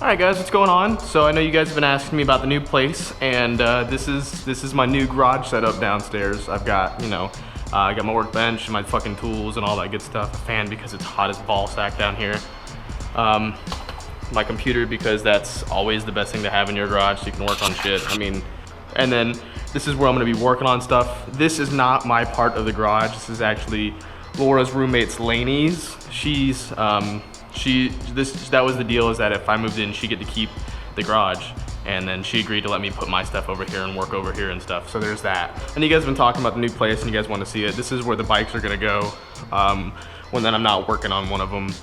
Alright guys, what's going on? So I know you guys have been asking me about the new place, and this is my new garage setup downstairs. I've got, I got my workbench, my fucking tools and all that good stuff. A fan because it's hot as ball sack down here. My computer because that's always the best thing to have in your garage so you can work on shit. And then this is where I'm gonna be working on stuff. This is not my part of the garage. This is actually Laura's roommate's Lainey's. That was the deal, is that if I moved in, she'd get to keep the garage. And then she agreed to let me put my stuff over here and work over here and stuff. So there's that. And you guys have been talking about the new place and you guys want to see it. This is where the bikes are gonna go when then I'm not working on one of them.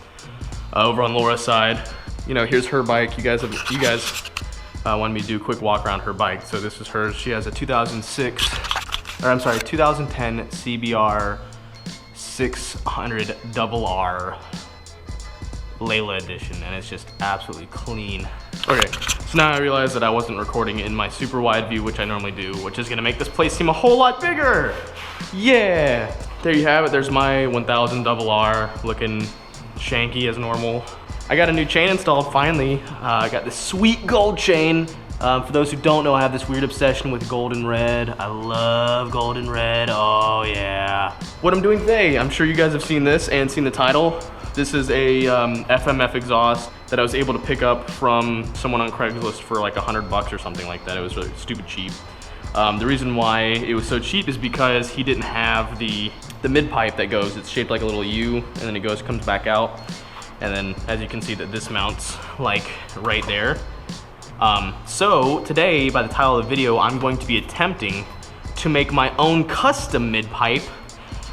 Over on Laura's side, here's her bike. You guys wanted me to do a quick walk around her bike. So this is hers. She has a 2010 CBR10rr Layla edition, and it's just absolutely clean. Okay, so now I realize that I wasn't recording in my super wide view, which I normally do, which is gonna make this place seem a whole lot bigger. Yeah, there you have it. There's my 1000rr looking shanky as normal. I got a new chain installed finally. I got this sweet gold chain. For those who don't know, I have this weird obsession with gold and red. I love gold and red, oh yeah. What I'm doing today, I'm sure you guys have seen this and seen the title. This is a FMF exhaust that I was able to pick up from someone on Craigslist for like $100 or something like that. It was really stupid cheap. The reason why it was so cheap is because he didn't have the mid-pipe that goes. It's shaped like a little U, and then it comes back out. And then as you can see that this mounts like right there. So today, by the title of the video, I'm going to be attempting to make my own custom mid-pipe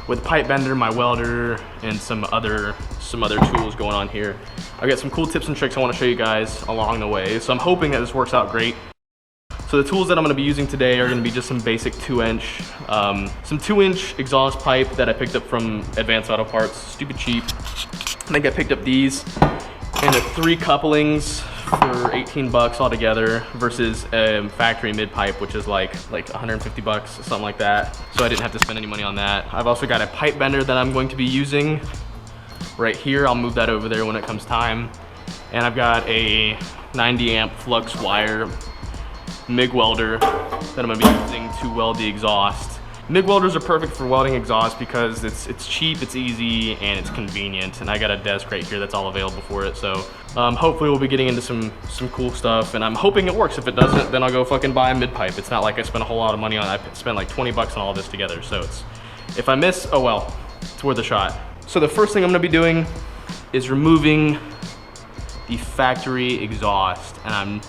with pipe bender, my welder, and some other tools going on here. I've got some cool tips and tricks I want to show you guys along the way. So I'm hoping that this works out great. So the tools that I'm going to be using today are going to be just some basic 2-inch, some 2-inch exhaust pipe that I picked up from Advanced Auto Parts, stupid cheap. I think I picked up these and the 3 couplings for 18 bucks altogether versus a factory mid-pipe, which is like 150 bucks, something like that. So I didn't have to spend any money on that. I've also got a pipe bender that I'm going to be using right here. I'll move that over there when it comes time. And I've got a 90 amp flux wire MIG welder that I'm gonna be using to weld the exhaust. MIG welders are perfect for welding exhaust because it's cheap, it's easy, and it's convenient. And I got a desk right here that's all available for it. So hopefully we'll be getting into some cool stuff, and I'm hoping it works. If it doesn't, then I'll go fucking buy a mid-pipe. It's not like I spent a whole lot of money on it. I spent like 20 bucks on all this together. So if I miss, oh well, it's worth a shot. So the first thing I'm gonna be doing is removing the factory exhaust, and I'm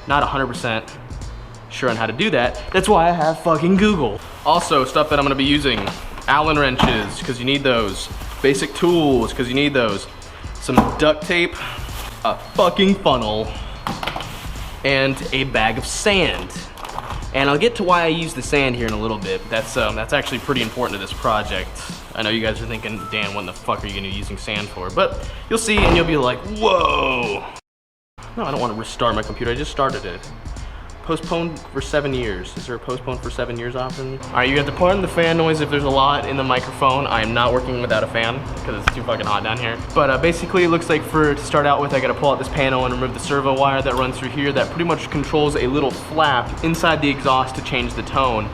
not 100% sure on how to do that. That's why I have fucking Google. Also, stuff that I'm gonna be using: Allen wrenches, because you need those. Basic tools, because you need those. Some duct tape, a fucking funnel, and a bag of sand. And I'll get to why I use the sand here in a little bit. That's actually pretty important to this project. I know you guys are thinking, Dan, what in the fuck are you gonna be using sand for? But you'll see and you'll be like, whoa. No, I don't wanna restart my computer, I just started it. Postponed for 7 years. Is there a postponed for 7 years option? All right, you have to pardon the fan noise if there's a lot in the microphone. I am not working without a fan because it's too fucking hot down here. But basically it looks like to start out with, I gotta pull out this panel and remove the servo wire that runs through here that pretty much controls a little flap inside the exhaust to change the tone.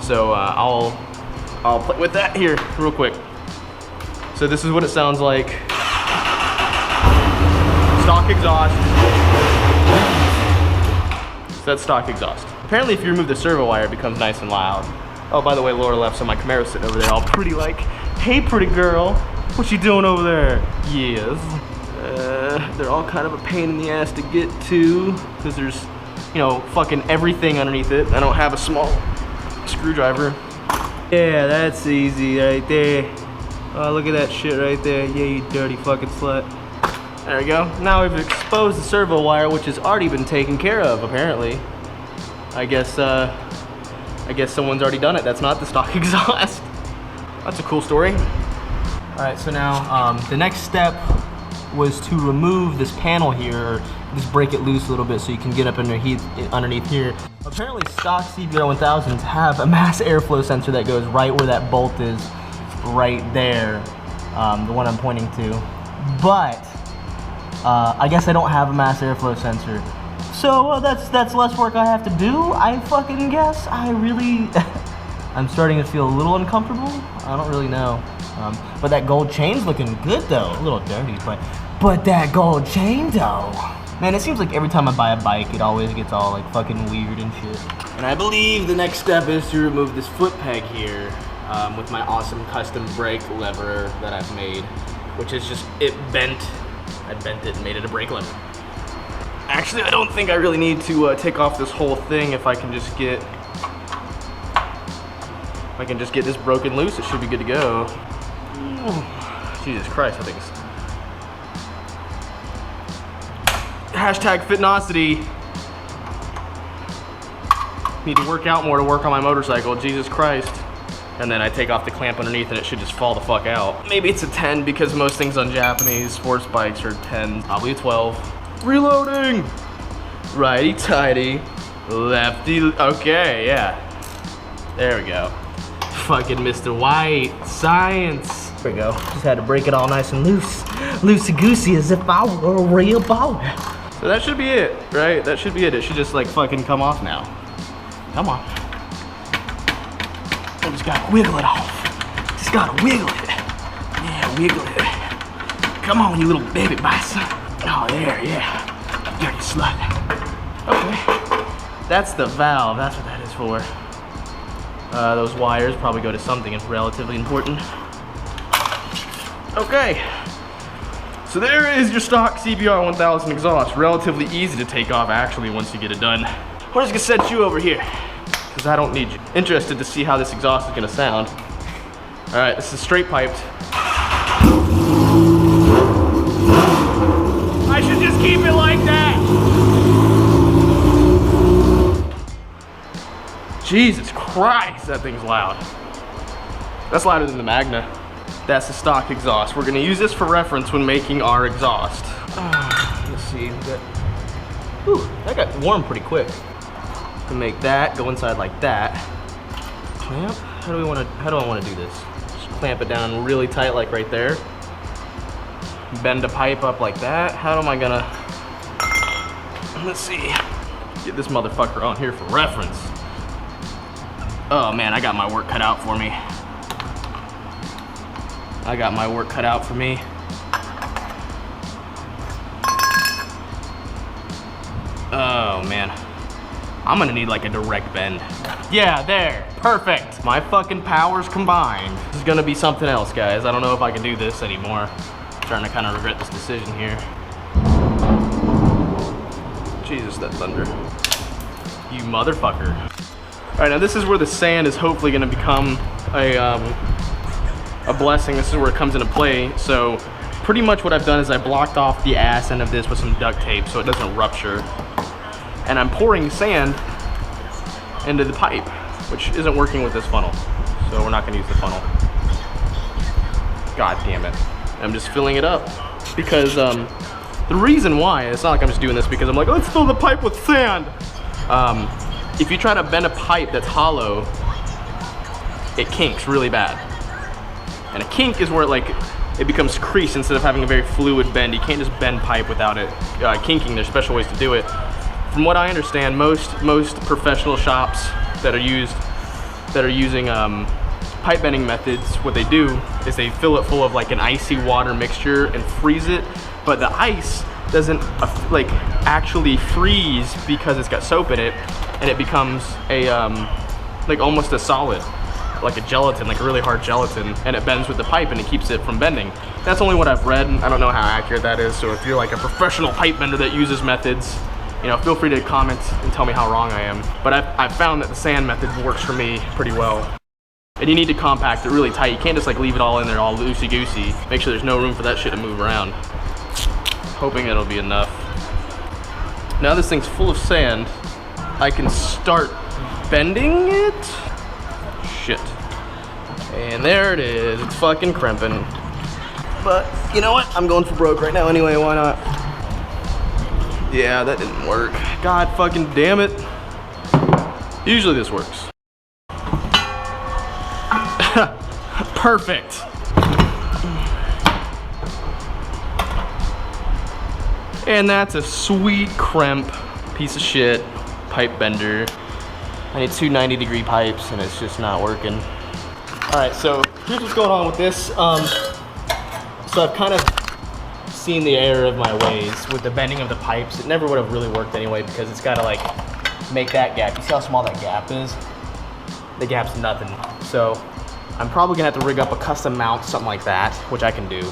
So I'll play with that here real quick. So this is what it sounds like. Stock exhaust. So that's stock exhaust. Apparently if you remove the servo wire, it becomes nice and loud. Oh, by the way, Laura left, so my Camaro's sitting over there all pretty like, hey pretty girl, what you doing over there? Yes. They're all kind of a pain in the ass to get to, because there's, fucking everything underneath it. I don't have a small screwdriver. Yeah, that's easy right there. Oh, look at that shit right there. Yeah, you dirty fucking slut. There we go. Now we've exposed the servo wire, which has already been taken care of, apparently. I guess someone's already done it. That's not the stock exhaust. That's a cool story. All right, so now the next step was to remove this panel here, or just break it loose a little bit so you can get up underneath here. Apparently stock CBR1000s have a mass airflow sensor that goes right where that bolt is, right there, the one I'm pointing to. But I guess I don't have a mass airflow sensor. So that's less work I have to do, I fucking guess. I really, I'm starting to feel a little uncomfortable. I don't really know. But that gold chain's looking good though. A little dirty, but that gold chain though. Man, it seems like every time I buy a bike, it always gets all like fucking weird and shit. And I believe the next step is to remove this foot peg here with my awesome custom brake lever that I've made, which is just, it bent. I bent it and made it a brake lever. Actually, I don't think I really need to take off this whole thing. If I can just get, this broken loose, it should be good to go. Jesus Christ, I think it's hashtag Fitnosity. Need to work out more to work on my motorcycle, Jesus Christ. And then I take off the clamp underneath and it should just fall the fuck out. Maybe it's a 10 because most things on Japanese sports bikes are 10, probably a 12. Reloading! Righty tighty, lefty, okay, yeah. There we go. Fucking Mr. White, science. There we go, just had to break it all nice and loose. Loosey-goosey as if I were a real baller. So that should be it, right? That should be it. It should just like fucking come off now. Come on. I just gotta wiggle it off. Just gotta wiggle it. Yeah, wiggle it. Come on, you little baby bison. Oh, there, yeah. Dirty slut. Okay. That's the valve. That's what that is for. Those wires probably go to something relatively important. Okay. So there is your stock CBR1000 exhaust. Relatively easy to take off, actually, once you get it done. We're just gonna set you over here, because I don't need you. Interested to see how this exhaust is gonna sound. All right, this is straight piped. I should just keep it like that. Jesus Christ, that thing's loud. That's louder than the Magna. That's the stock exhaust. We're gonna use this for reference when making our exhaust. Let's see, that got warm pretty quick. To make that go inside like that. Clamp, how do I wanna do this? Just clamp it down really tight like right there. Bend a pipe up like that. How am I gonna, let's see, get this motherfucker on here for reference. Oh man, I got my work cut out for me. I got my work cut out for me. Oh man, I'm gonna need like a direct bend. Yeah, there, perfect. My fucking powers combined. This is gonna be something else, guys. I don't know if I can do this anymore. I'm starting to kind of regret this decision here. Jesus, that thunder. You motherfucker. All right, now this is where the sand is hopefully gonna become a blessing. This is where it comes into play. So pretty much what I've done is I blocked off the ass end of this with some duct tape so it doesn't rupture. And I'm pouring sand into the pipe, which isn't working with this funnel. So we're not gonna use the funnel. God damn it. I'm just filling it up because the reason why, it's not like I'm just doing this because I'm like, let's fill the pipe with sand. If you try to bend a pipe that's hollow, it kinks really bad. And a kink is where it becomes creased instead of having a very fluid bend. You can't just bend pipe without it kinking. There's special ways to do it. From what I understand, most professional shops that are using pipe bending methods, what they do is they fill it full of like an icy water mixture and freeze it, but the ice doesn't like actually freeze because it's got soap in it, and it becomes a like almost a solid, like a gelatin, like a really hard gelatin, and it bends with the pipe and it keeps it from bending. That's only what I've read. I don't know how accurate that is, so if you're like a professional pipe bender that uses methods, you know, feel free to comment and tell me how wrong I am. But I've found that the sand method works for me pretty well. And you need to compact it really tight. You can't just like leave it all in there all loosey-goosey. Make sure there's no room for that shit to move around. Hoping it'll be enough. Now this thing's full of sand. I can start bending it. Shit. And there it is. It's fucking crimping. But you know what? I'm going for broke right now anyway. Why not? Yeah, that didn't work. God fucking damn it. Usually this works. Perfect. And that's a sweet crimp piece of shit pipe bender. I need two 90-degree pipes and it's just not working. All right, so here's what's going on with this. So I've kind of seen the error of my ways with the bending of the pipes. It never would have really worked anyway because it's got to like make that gap. You see how small that gap is? The gap's nothing. So I'm probably gonna have to rig up a custom mount, something like that, which I can do.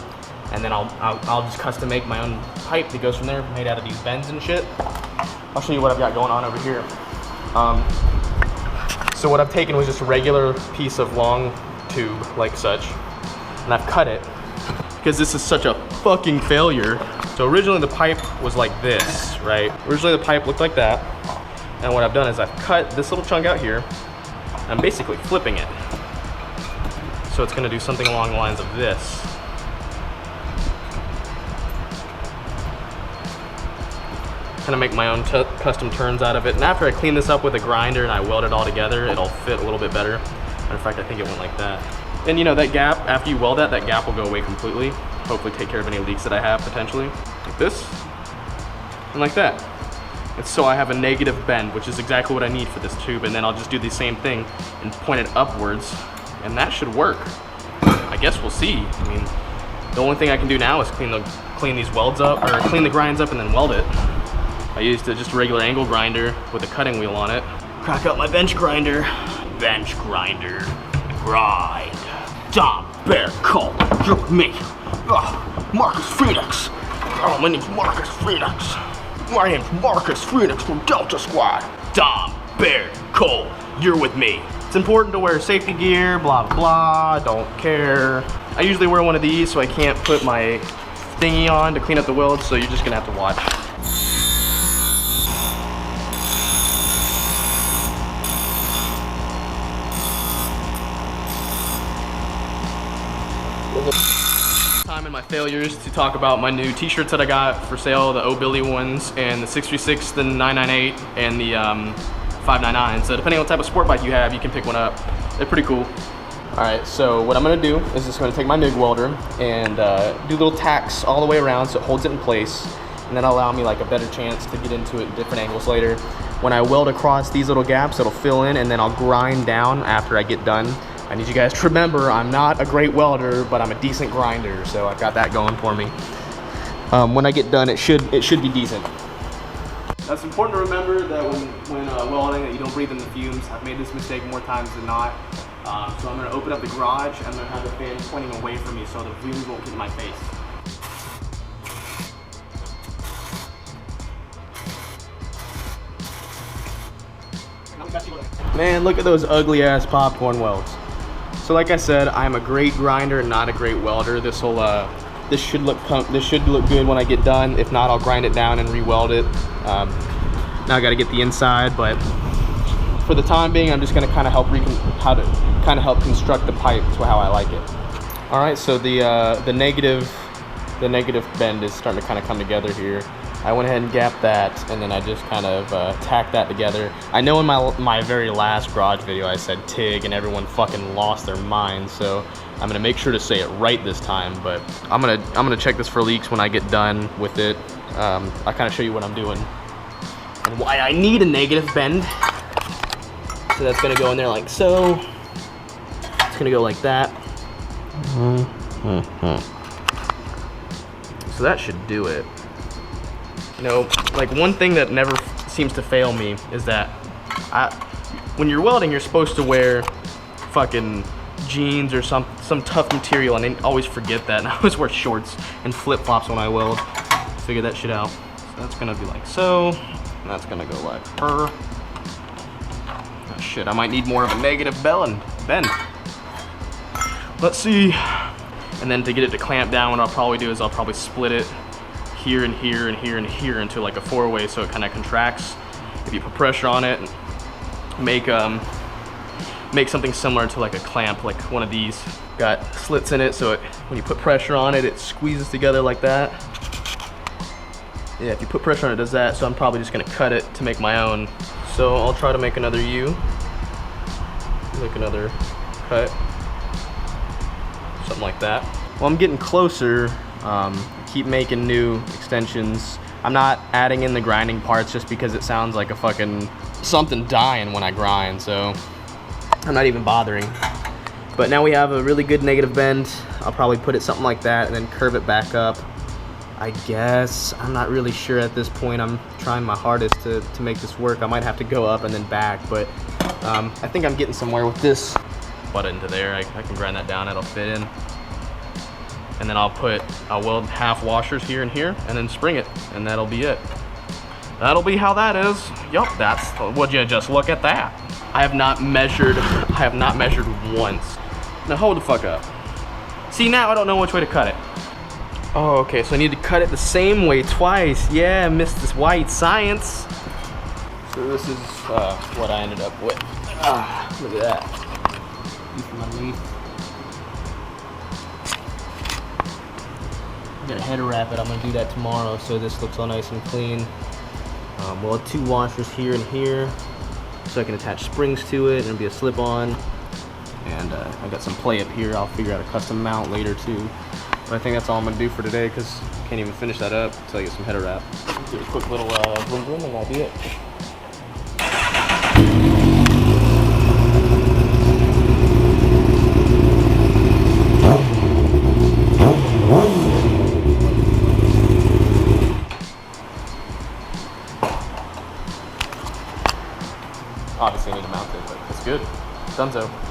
And then I'll just custom make my own pipe that goes from there, made out of these bends and shit. I'll show you what I've got going on over here. So what I've taken was just a regular piece of long tube, like such, and I've cut it because this is such a fucking failure. So originally the pipe was like this, right? Originally the pipe looked like that. And what I've done is I've cut this little chunk out here. I'm basically flipping it. So it's gonna do something along the lines of this. Kind of make my own custom turns out of it. And after I clean this up with a grinder and I weld it all together, it'll fit a little bit better. Matter of fact, I think it went like that. And you know, that gap, after you weld that gap will go away completely. Hopefully take care of any leaks that I have potentially. Like this, and like that. And so I have a negative bend, which is exactly what I need for this tube. And then I'll just do the same thing and point it upwards, and that should work. I guess we'll see. I mean, the only thing I can do now is clean these welds up, or clean the grinds up and then weld it. I used just a regular angle grinder with a cutting wheel on it. Crack out my bench grinder. Bench grinder. Grind. Dom Bear Cole. Look me. Marcus Phoenix. Oh, my name's Marcus Phoenix. My name's Marcus Phoenix from Delta Squad. Dom Bear Cole. You're with me. It's important to wear safety gear, blah, blah, don't care. I usually wear one of these so I can't put my thingy on to clean up the welds, so you're just gonna have to watch. Time in my failures to talk about my new t-shirts that I got for sale, the O-Billy ones, and the 636, the 998, and the 599. So depending on what type of sport bike you have, you can pick one up. They're pretty cool. All right, so what I'm gonna do is just gonna take my MIG welder and do little tacks all the way around so it holds it in place, and then allow me like a better chance to get into it in different angles later. When I weld across these little gaps, it'll fill in, and then I'll grind down after I get done. I need you guys to remember, I'm not a great welder, but I'm a decent grinder, so I've got that going for me. When I get done, it should be decent. That's important to remember that when welding, that you don't breathe in the fumes. I've made this mistake more times than not. So I'm gonna open up the garage, and I'm gonna have the fan pointing away from me so the fumes won't get in my face. Man, look at those ugly ass popcorn welds. So like I said, I'm a great grinder, not a great welder. This should look good when I get done. If not, I'll grind it down and re-weld it. Now I got to get the inside, but for the time being, I'm just going to kind of help construct the pipe to how I like it. All right, so the negative bend is starting to kind of come together here. I went ahead and gapped that, and then I just kind of tacked that together. I know in my very last garage video I said TIG, and everyone fucking lost their mind, so I'm gonna make sure to say it right this time. But I'm gonna check this for leaks when I get done with it. I'll kind of show you what I'm doing and why I need a negative bend. So that's gonna go in there like so. It's gonna go like that. So that should do it. You know, like one thing that never seems to fail me is that when you're welding, you're supposed to wear fucking jeans or some tough material, and I always forget that, and I always wear shorts and flip-flops when I weld. Figure that shit out. So that's gonna be like so, and that's gonna go like her. Oh shit, I might need more of a negative bend. Let's see. And then to get it to clamp down, what I'll probably do is I'll probably split it here and here and here and here into like a four-way, so it kind of contracts. If you put pressure on it, make something similar to like a clamp, like one of these. Got slits in it, so when you put pressure on it, it squeezes together like that. Yeah, if you put pressure on it, it does that. So I'm probably just gonna cut it to make my own. So I'll try to make another U, make another cut, something like that. Well, I'm getting closer. Keep making new extensions I'm not adding in the grinding parts just because it sounds like a fucking something dying when I grind, so I'm not even bothering. But now we have a really good negative bend. I'll probably put it something like that and then curve it back up, I guess. I'm not really sure at this point. I'm trying my hardest to make this work. I might have to go up and then back, but I think I'm getting somewhere with this. Butt into there, I can grind that down, it'll fit in. And then I'll weld half washers here and here, and then spring it, and that'll be it. That'll be how that is. Yup, would you just look at that? I have not measured once. Now hold the fuck up. See, now I don't know which way to cut it. Oh, okay, so I need to cut it the same way twice. Yeah, I missed this white science. So this is what I ended up with. Look at that. Got a header wrap it. I'm gonna do that tomorrow, so this looks all nice and clean. We'll have 2 washers here and here, so I can attach springs to it and it'll be a slip-on. And I got some play up here. I'll figure out a custom mount later too. But I think that's all I'm gonna do for today because I can't even finish that up until I get some header wrap. Do a quick little boom boom and that'll be it. Obviously I need to mount it, but it's good. Donezo.